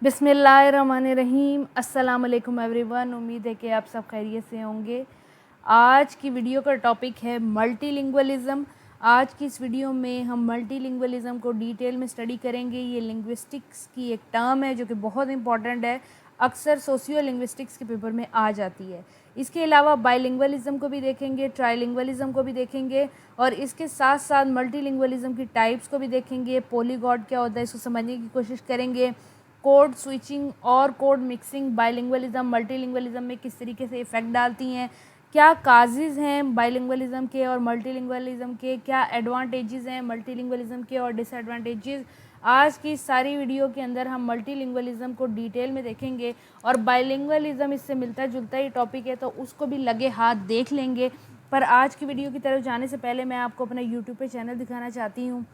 बिस्मिल्लाहिर्रहमानिर्रहीम। अस्सलाम वालेकुम एवरीवन। उम्मीद है कि आप सब खैरियत से होंगे। आज की वीडियो का टॉपिक है मल्टीलिंगुअलिज्म। आज की इस वीडियो में हम मल्टीलिंगुअलिज्म को डिटेल में स्टडी करेंगे। ये लिंग्विस्टिक्स की एक टर्म है जो कि बहुत इंपॉर्टेंट है, अक्सर सोशियो लिंग्विस्टिक्स के पेपर में आ जाती है। इसके अलावा बाइलिंगुअलिज्म को भी देखेंगे, ट्राइलिंगुअलिज्म को भी देखेंगे और इसके साथ साथ मल्टीलिंगुअलिज्म की टाइप्स को भी देखेंगे। पॉलीगॉट क्या होता है इसको समझने की कोशिश करेंगे। कोड स्विचिंग और कोड मिक्सिंग बाइलिंगुअलिज्म मल्टीलिंगुअलिज्म में किस तरीके से इफ़ेक्ट डालती हैं, क्या काजेज़ हैं बाइलिंगुअलिज्म के और मल्टीलिंगुअलिज्म के, क्या एडवांटेजेस हैं मल्टीलिंगुअलिज्म के और डिसएडवांटेजेस। आज की सारी वीडियो के अंदर हम मल्टीलिंगुअलिज्म को डिटेल में देखेंगे और बाइलिंगुअलिज्म इससे मिलता जुलता ही टॉपिक है तो उसको भी लगे हाथ देख लेंगे। पर आज की वीडियो की तरफ जाने से पहले मैं आपको अपना यूट्यूब पे चैनल दिखाना चाहती हूँ।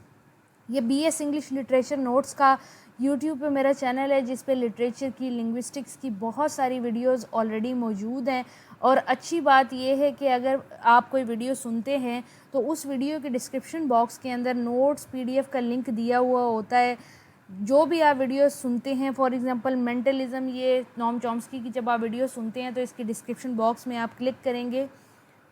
ये BS इंग्लिश लिटरेचर नोट्स का यूट्यूब पे मेरा चैनल है जिस पे लिटरेचर की, लिंग्विस्टिक्स की बहुत सारी वीडियोस ऑलरेडी मौजूद हैं। और अच्छी बात यह है कि अगर आप कोई वीडियो सुनते हैं तो उस वीडियो के डिस्क्रिप्शन बॉक्स के अंदर नोट्स PDF का लिंक दिया हुआ होता है। जो भी आप वीडियो सुनते हैं, फॉर एग्जांपल मेंटलिज्म, ये नॉम चॉम्स्की की जब आप वीडियो सुनते हैं तो इसके डिस्क्रिप्शन बॉक्स में आप क्लिक करेंगे,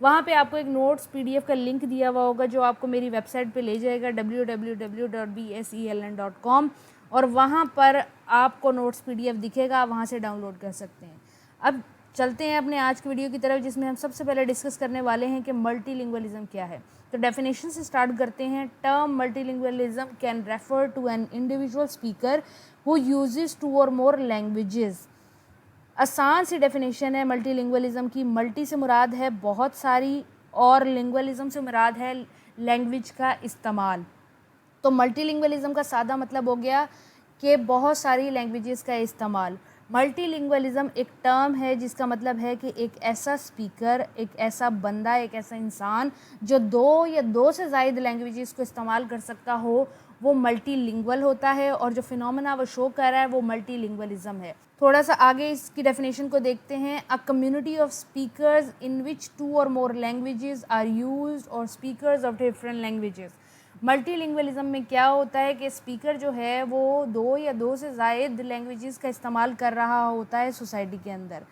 वहाँ पे आपको एक नोट्स PDF का लिंक दिया हुआ होगा जो आपको मेरी वेबसाइट पे ले जाएगा www.bseln.com और वहाँ पर आपको नोट्स PDF दिखेगा, आप वहाँ से डाउनलोड कर सकते हैं। अब चलते हैं अपने आज की वीडियो की तरफ जिसमें हम सबसे पहले डिस्कस करने वाले हैं कि मल्टीलिंगुअलिज्म क्या है। तो डेफिनेशन से स्टार्ट करते हैं। Term multilingualism can refer to an individual speaker who uses 2 or more languages. आसान सी डेफिनेशन है मल्टीलिंगुअलिज्म की। मल्टी से मुराद है बहुत सारी और लिंगुअलिज्म से मुराद है लैंग्वेज का इस्तेमाल। तो मल्टीलिंगुअलिज्म का सादा मतलब हो गया कि बहुत सारी लैंग्वेजेस का इस्तेमाल। मल्टीलिंगुअलिज्म एक टर्म है जिसका मतलब है कि एक ऐसा स्पीकर, एक ऐसा बंदा, एक ऐसा इंसान जो 2 या 2 से ज़ायद लैंग्वेजेस को इस्तेमाल कर सकता हो वो मल्टीलिंगुअल होता है और जो फिनोमेना वो शो कर रहा है वो मल्टीलिंगुअलिज्म है। थोड़ा सा आगे इसकी डेफिनेशन को देखते हैं। A community of speakers in which 2 or more languages are used or speakers of different languages. Multilingualism में क्या होता है कि स्पीकर जो है वो 2 या 2 से ज़ायद लैंग्वेजेस का इस्तेमाल कर रहा होता है सोसाइटी के अंदर।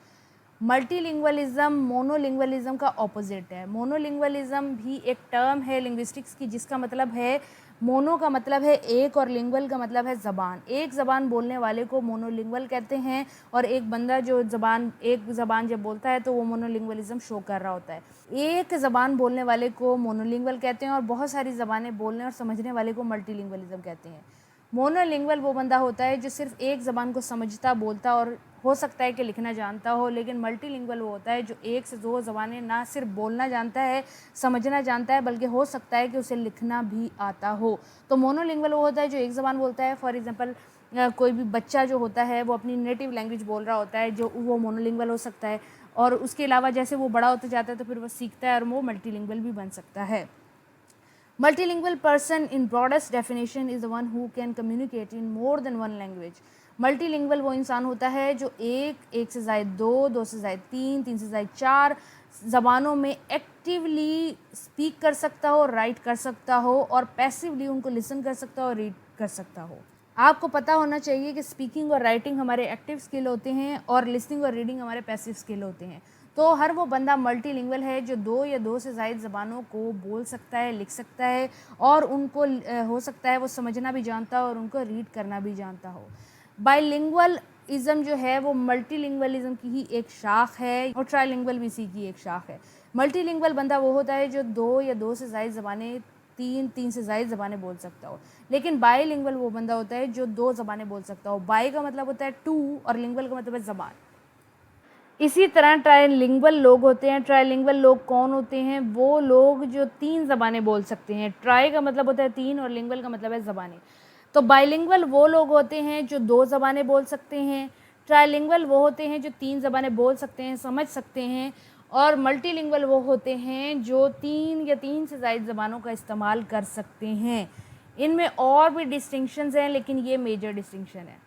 मल्टीलिंगुअलिज्म मोनोलिंगुअलिज्म का ऑपोजिट है। मोनोलिंगुअलिज्म भी एक टर्म है लिंग्विस्टिक्स की जिसका मतलब है, मोनो का मतलब है एक और लिंगुअल का मतलब है ज़बान। एक ज़बान बोलने वाले को मोनोलिंगुअल कहते हैं और एक बंदा जो एक ज़बान जब बोलता है तो वो मोनोलिंगुअलिज्म शो कर रहा होता है। एक ज़बान बोलने वाले को मोनोलिंगुअल कहते हैं और बहुत सारी ज़बानें बोलने और समझने वाले को मल्टीलिंगुअलिज्म कहते हैं। मोनोलिंगुअल वो बंदा होता है जो सिर्फ एक ज़बान को समझता, बोलता और हो सकता है कि लिखना जानता हो। लेकिन मल्टीलिंगुअल वो होता है जो 1 से 2 ज़बानें ना सिर्फ बोलना जानता है, समझना जानता है, बल्कि हो सकता है कि उसे लिखना भी आता हो। तो मोनोलिंगुअल वो होता है जो एक ज़बान बोलता है। फॉर एग्जांपल कोई भी बच्चा जो होता है वो अपनी नेटिव लैंग्वेज बोल रहा होता है, जो वो मोनोलिंगुअल हो सकता है। और उसके अलावा जैसे वो बड़ा होता जाता है तो फिर वो सीखता है और वो मल्टीलिंगुअल भी बन सकता है। Multilingual person in broadest definition is the one who can communicate in more than one language. Multilingual वो इंसान होता है जो एक से ज़ायद 2, 2 से ज़ायद 3, 3 से ज़ायद 4 ज़बानों में एक्टिवली स्पीक कर सकता हो, राइट कर सकता हो और पैसिवली उनको लिसन कर सकता हो और रीड कर सकता हो। आपको पता होना चाहिए कि स्पीकिंग और राइटिंग हमारे एक्टिव स्किल होते हैं और लिसनिंग और रीडिंग हमारे पैसिव स्किल होते हैं। तो हर वो बंदा मल्टीलिंगुअल है जो 2 या 2 से ज़ायद ज़बानों को बोल सकता है, लिख सकता है और उनको हो सकता है वो समझना भी जानता हो और उनको रीड करना भी जानता हो। बाइलिंगुअलिज्म जो है वो मल्टीलिंगुअलिज्म की ही एक शाख है और ट्राइलिंगुअल भी इसी की एक शाख है। मल्टीलिंगुअल बंदा वो होता है जो 2 या 2 से ज़ायद ज़बानें, 3 से ज़ायद ज़बानें बोल सकता हो। लेकिन बाइलिंगुअल वो बंदा होता है जो 2 ज़बानें बोल सकता हो। बाई का मतलब होता है 2 और लिंगुअल का मतलब है ज़बान। इसी तरह ट्राइलिंगुअल लोग होते हैं। ट्राइलिंगुअल लोग कौन होते हैं? वो लोग जो 3 ज़बानें बोल सकते हैं। ट्राई का मतलब होता है 3 और लिंगुअल का मतलब है ज़बानें। तो बाइलिंगुअल वो लोग होते हैं जो 2 ज़बानें बोल सकते हैं। ट्राइलिंगुअल वो होते हैं जो 3 ज़बानें बोल सकते हैं, समझ सकते हैं। और मल्टीलिंगुअल वो होते हैं जो 3 या 3 से ज़ायद ज़बानों का इस्तेमाल कर सकते हैं। इनमें और भी डिस्टिंक्शंस हैं लेकिन ये मेजर डिस्टिंक्शन है।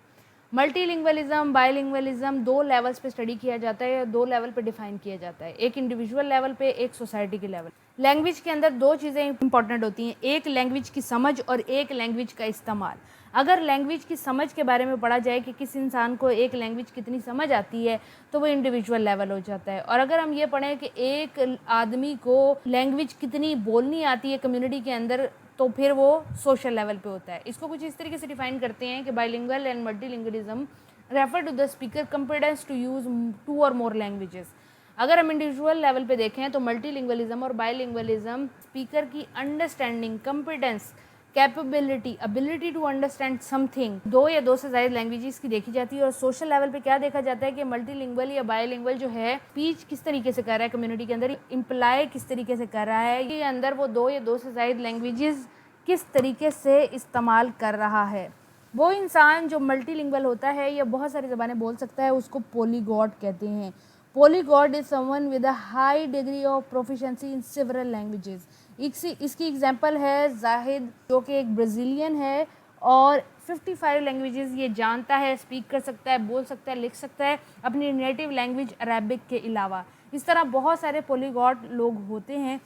मल्टीलिंगुअलिज्म, बाइलिंगुअलिज्म 2 लेवल्स पे स्टडी किया जाता है, 2 लेवल पे डिफाइन किया जाता है, एक इंडिविजुअल लेवल पे, एक सोसाइटी के लेवल। लैंग्वेज के अंदर 2 चीज़ें इंपॉर्टेंट होती हैं, एक लैंग्वेज की समझ और एक लैंग्वेज का इस्तेमाल। अगर लैंग्वेज की समझ के बारे में पढ़ा जाए कि किस इंसान को एक लैंग्वेज कितनी समझ आती है, तो वो इंडिविजुअल लेवल हो जाता है। और अगर हम ये पढ़ें कि एक आदमी को लैंग्वेज कितनी बोलनी आती है कम्युनिटी के अंदर, तो फिर वो सोशल लेवल पे होता है। इसको कुछ इस तरीके से डिफाइन करते हैं कि bilingual and multilingualism refer to the speaker confidence to use 2 or more languages. अगर हम इंडिविजुअल लेवल पे देखें तो मल्टीलिंगुअलिज्म और बाइलिंगुअलिज्म स्पीकर की understanding, competence, capability, ability to understand something, 2 या 2 से ज़्यादा लैंग्वेजेस की देखी जाती है। और सोशल लेवल पे क्या देखा जाता है कि मल्टीलिंगुअल या बायलिंगुअल जो है स्पीच किस तरीके से कर रहा है कम्युनिटी के अंदर, इम्प्लाई किस तरीके से कर रहा है, ये अंदर वो 2 या 2 से ज़्यादा लैंग्वेजेस किस तरीके से इस्तेमाल कर रहा है। वो इंसान जो मल्टीलिंगुअल होता है या बहुत सारी ज़बानें बोल सकता है, उसको पॉलीगॉट कहते हैं। Polyglot is someone with a high degree of proficiency in several languages. इसकी एग्जांपल है जाहिद, जो कि एक ब्राज़ीलियन है और 55 लैंग्वेजेस ये जानता है, स्पीक कर सकता है, बोल सकता है, लिख सकता है अपनी नेटिव लैंग्वेज अरेबिक के अलावा। इस तरह बहुत सारे पॉलीगॉट लोग होते हैं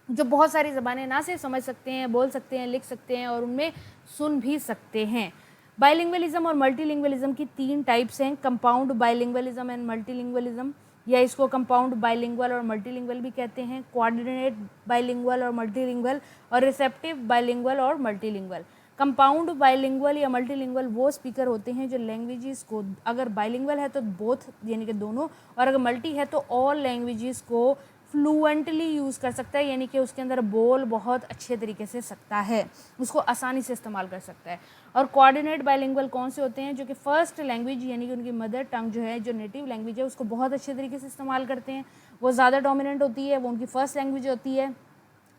जो बहुत सारी ज़बानें ना सिर्फ समझ सकते हैं, बोल सकते हैं, लिख सकते हैं और उनमें सुन भी सकते हैं। बाइलिंगुअलिज्म और मल्टीलिंगुअलिज्म की 3 टाइप्स हैं, कंपाउंड बाइलिंगुअलिज्म एंड मल्टीलिंगुअलिज्म, या इसको कंपाउंड बाइलिंगुअल और मल्टीलिंगुअल भी कहते हैं, कोऑर्डिनेट बाइलिंगुअल और मल्टीलिंगुअल, और रिसेप्टिव बाइलिंगुअल और मल्टीलिंगुअल। कंपाउंड बाइलिंगुअल या मल्टीलिंगुअल वो स्पीकर होते हैं जो लैंग्वेजेस को, अगर बाइलिंगुअल है तो बोथ यानी कि दोनों, और अगर मल्टी है तो ऑल लैंग्वेजेस को फ्लुएंटली यूज़ कर सकता है, यानी कि उसके अंदर बोल बहुत अच्छे तरीके से सकता है, उसको आसानी से इस्तेमाल कर सकता है। और कोऑर्डिनेट बाइलिंगुअल कौन से होते हैं, जो कि फ़र्स्ट लैंग्वेज यानी कि उनकी मदर टंग जो है, जो नेटिव लैंग्वेज है, उसको बहुत अच्छे तरीके से इस्तेमाल करते हैं, वो ज़्यादा डोमिनेंट होती है, वो उनकी फ़र्स्ट लैंग्वेज होती है।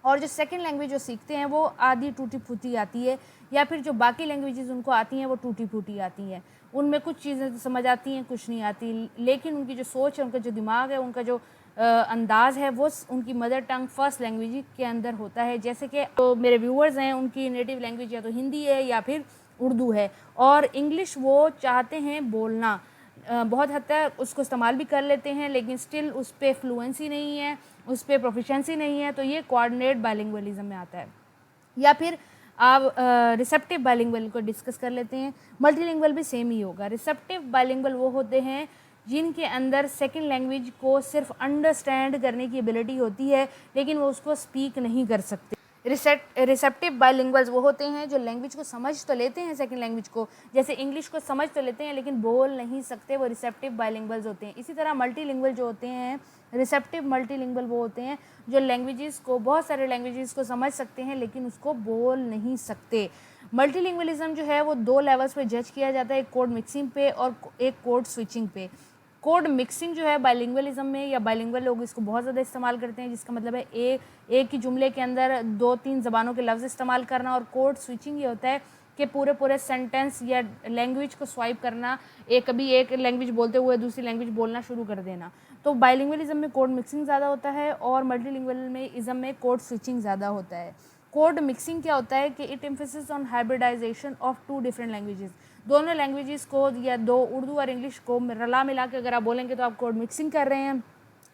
और जो सेकंड लैंग्वेज जो सीखते हैं वो आधी टूटी फूटी आती है, या फिर जो बाकी लैंग्वेजेस उनको आती हैं वो टूटी फूटी आती हैं, उनमें कुछ चीज़ें समझ आती हैं, कुछ नहीं आती, लेकिन उनकी जो सोच है, उनका जो दिमाग है, उनका जो अंदाज़ है, वो उनकी मदर टंग फर्स्ट लैंग्वेज के अंदर होता है। जैसे कि तो मेरे व्यूअर्स हैं, उनकी नेटिव लैंग्वेज या तो हिंदी है या फिर उर्दू है, और इंग्लिश वो चाहते हैं बोलना, बहुत हद तक उसको इस्तेमाल भी कर लेते हैं, लेकिन स्टिल उस पर फ्लुएंसी नहीं है, उस पर प्रोफिशेंसी नहीं है, तो ये कोऑर्डिनेट बाइलिंगुअलिज्म में आता है। या फिर आप रिसेप्टिव बाइलिंगुअल को डिस्कस कर लेते हैं। मल्टीलिंगुअल भी सेम ही होगा। रिसेप्टिव बाइलिंगुअल वो होते हैं जिनके अंदर सेकंड लैंग्वेज को सिर्फ अंडरस्टैंड करने की एबिलिटी होती है, लेकिन वो उसको स्पीक नहीं कर सकते। रिसेप्टिव बाइलिंगुअल्स वो होते हैं जो लैंग्वेज को समझ तो लेते हैं, सेकंड लैंग्वेज को, जैसे इंग्लिश को समझ तो लेते हैं लेकिन बोल नहीं सकते, वो रिसेप्टिव बाइलिंगुअल्स होते हैं। इसी तरह मल्टीलिंगुअल जो होते हैं, रिसेप्टिव मल्टीलिंगुअल वो होते हैं जो लैंग्वेजेस को, बहुत सारे लैंग्वेजेस को समझ सकते हैं लेकिन उसको बोल नहीं सकते। मल्टीलिंगुअलिज्म जो है वो 2 लेवल्स पे जज किया जाता है, एक कोड मिक्सिंग पे और एक कोड स्विचिंग पे। कोड मिक्सिंग जो है बाइलिंगुअलिज्म में, या बाइलिंगुअल लोग इसको बहुत ज़्यादा इस्तेमाल करते हैं, जिसका मतलब है एक ही जुमले के अंदर 2-3 ज़बानों के लफ्ज़ इस्तेमाल करना। और कोड स्विचिंग ये होता है कि पूरे सेंटेंस या लैंग्वेज को स्वाइप करना, कभी एक लैंग्वेज बोलते हुए दूसरी लैंग्वेज बोलना शुरू कर देना। तो बाइलिंगुअलिज्म में कोड मिक्सिंग ज़्यादा होता है और मल्टीलिंगुअलिज्म में कोड स्विचिंग ज़्यादा होता है। कोड मिक्सिंग क्या होता है कि it emphasis on hybridisation of 2 different languages, दोनों लैंग्वेजेस को या 2 उर्दू और इंग्लिश को रला मिला के अगर आप बोलेंगे तो आप कोड मिक्सिंग कर रहे हैं।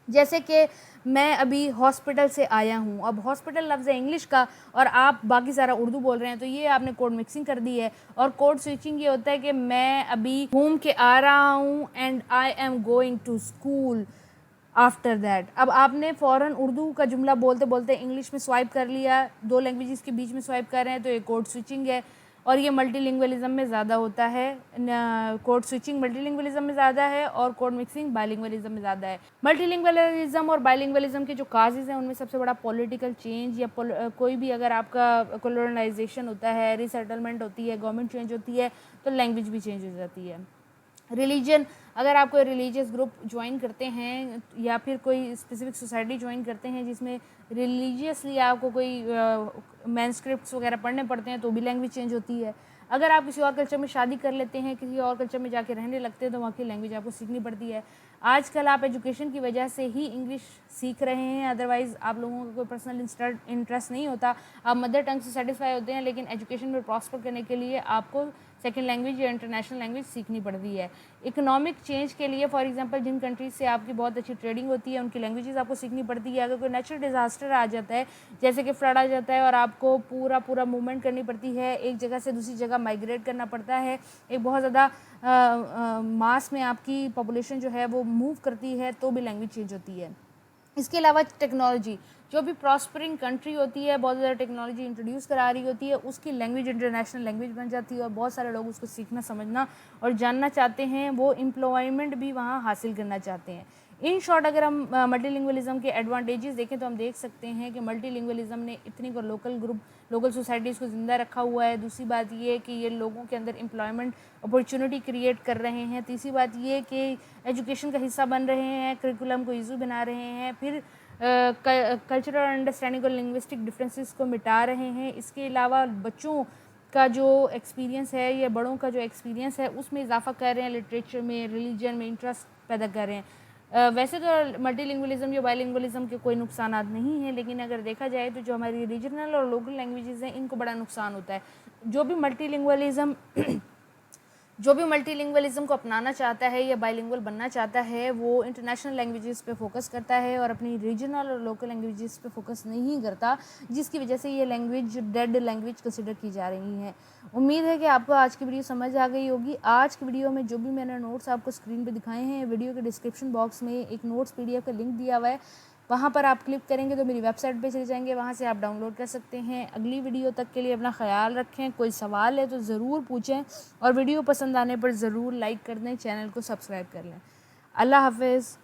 जैसे कि मैं अभी हॉस्पिटल से आया हूँ, अब हॉस्पिटल लफ्ज़ है इंग्लिश का और आप बाकी सारा उर्दू बोल रहे हैं, तो ये आपने कोड मिक्सिंग कर दी है। और कोड स्विचिंग ये होता है कि मैं अभी घूम के आ रहा हूँ and I am going to school after that. अब आपने फ़ौरन उर्दू का जुमला बोलते बोलते इंग्लिश में स्वाइप कर लिया, 2 लैंग्वेजेस के बीच में स्वाइप कर रहे हैं, तो ये कोड स्विचिंग है। और ये मल्टीलिंगुअलिज्म में ज़्यादा होता है, कोड स्विचिंग मल्टीलिंगुअलिज्म में ज़्यादा है और कोड मिक्सिंग बाइलिंगुअलिज्म में ज़्यादा है। मल्टीलिंगुअलिज्म और बाइलिंगुअलिज्म के जो काजेज़ हैं उनमें सबसे बड़ा पॉलिटिकल चेंज, या कोई भी अगर आपका कोलोनाइजेशन होता है, रीसेटलमेंट होती है, गवर्नमेंट चेंज होती है, तो लैंग्वेज भी चेंज हो जाती है। रिलीजन, अगर आप कोई रिलीजियस ग्रुप ज्वाइन करते हैं या फिर कोई स्पेसिफिक सोसाइटी ज्वाइन करते हैं जिसमें रिलीजियसली आपको कोई मैनस्क्रिप्ट्स वगैरह पढ़ने पड़ते हैं, तो भी लैंग्वेज चेंज होती है। अगर आप किसी और कल्चर में शादी कर लेते हैं, किसी और कल्चर में जाके रहने लगते हैं, तो वहाँ की लैंग्वेज आपको सीखनी पड़ती है। आजकल आप एजुकेशन की वजह से ही इंग्लिश सीख रहे हैं, अदरवाइज़ आप लोगों का कोई पर्सनल इंटरेस्ट नहीं होता, आप मदर टंग से सेटिस्फाई होते हैं, लेकिन एजुकेशन में प्रॉस्पर करने के लिए आपको सेकंड लैंग्वेज या इंटरनेशनल लैंग्वेज सीखनी पड़ती है। इकोनॉमिक चेंज के लिए फॉर एग्जांपल जिन कंट्रीज से आपकी बहुत अच्छी ट्रेडिंग होती है उनकी लैंग्वेजेस आपको सीखनी पड़ती है। अगर कोई नेचुरल डिज़ास्टर आ जाता है, जैसे कि फ्लड आ जाता है और आपको पूरा मूवमेंट करनी पड़ती है, एक जगह से दूसरी जगह माइग्रेट करना पड़ता है, एक बहुत ज़्यादा मास में आपकी पॉपुलेशन जो है वो मूव करती है, तो भी लैंग्वेज चेंज होती है। इसके अलावा टेक्नोलॉजी, जो भी प्रॉस्परिंग कंट्री होती है, बहुत ज़्यादा टेक्नोलॉजी इंट्रोड्यूस करा रही होती है, उसकी लैंग्वेज इंटरनेशनल लैंग्वेज बन जाती है और बहुत सारे लोग उसको सीखना, समझना और जानना चाहते हैं, वो एम्प्लॉयमेंट भी वहाँ हासिल करना चाहते हैं। इन शॉर्ट अगर हम मल्टीलिंगुअलिज्म के एडवांटेजेस देखें तो हम देख सकते हैं कि मल्टीलिंगुअलिज्म ने इतनी को लोकल ग्रुप, लोकल सोसाइटीज़ को ज़िंदा रखा हुआ है। दूसरी बात ये कि ये लोगों के अंदर एम्प्लॉयमेंट अपॉर्चुनिटी क्रिएट कर रहे हैं। तीसरी बात ये कि एजुकेशन का हिस्सा बन रहे हैं, करिकुलम को ईज़ी बना रहे हैं, फिर कल्चरल अंडरस्टैंडिंग और लिंग्विस्टिक डिफरेंसेस को मिटा रहे हैं। इसके अलावा बच्चों का जो एक्सपीरियंस है या बड़ों का जो एक्सपीरियंस है उसमें इजाफा कर रहे हैं, लिटरेचर में, रिलीजन में इंटरेस्ट पैदा कर रहे हैं। वैसे तो मल्टीलिंगुअलिज्म या बाइलिंगुअलिज्म के कोई नुकसान नहीं हैं, लेकिन अगर देखा जाए तो जो हमारी रीजनल और लोकल लैंग्वेजेस हैं इनको बड़ा नुकसान होता है। जो भी मल्टीलिंगुअलिज्म को अपनाना चाहता है या बाइलिंगुअल बनना चाहता है वो इंटरनेशनल लैंग्वेजेस पे फोकस करता है और अपनी रीजनल और लोकल लैंग्वेजेस पे फोकस नहीं करता, जिसकी वजह से ये लैंग्वेज डेड लैंग्वेज कंसिडर की जा रही हैं। उम्मीद है कि आपको आज की वीडियो समझ आ गई होगी। आज की वीडियो में जो भी मैंने नोट्स आपको स्क्रीन पे दिखाए हैं, वीडियो के डिस्क्रिप्शन बॉक्स में एक नोट्स PDF का लिंक दिया हुआ है, वहाँ पर आप क्लिक करेंगे तो मेरी वेबसाइट पे चले जाएंगे, वहाँ से आप डाउनलोड कर सकते हैं। अगली वीडियो तक के लिए अपना ख्याल रखें। कोई सवाल है तो ज़रूर पूछें और वीडियो पसंद आने पर ज़रूर लाइक कर दें, चैनल को सब्सक्राइब कर लें। अल्लाह हाफ़िज़।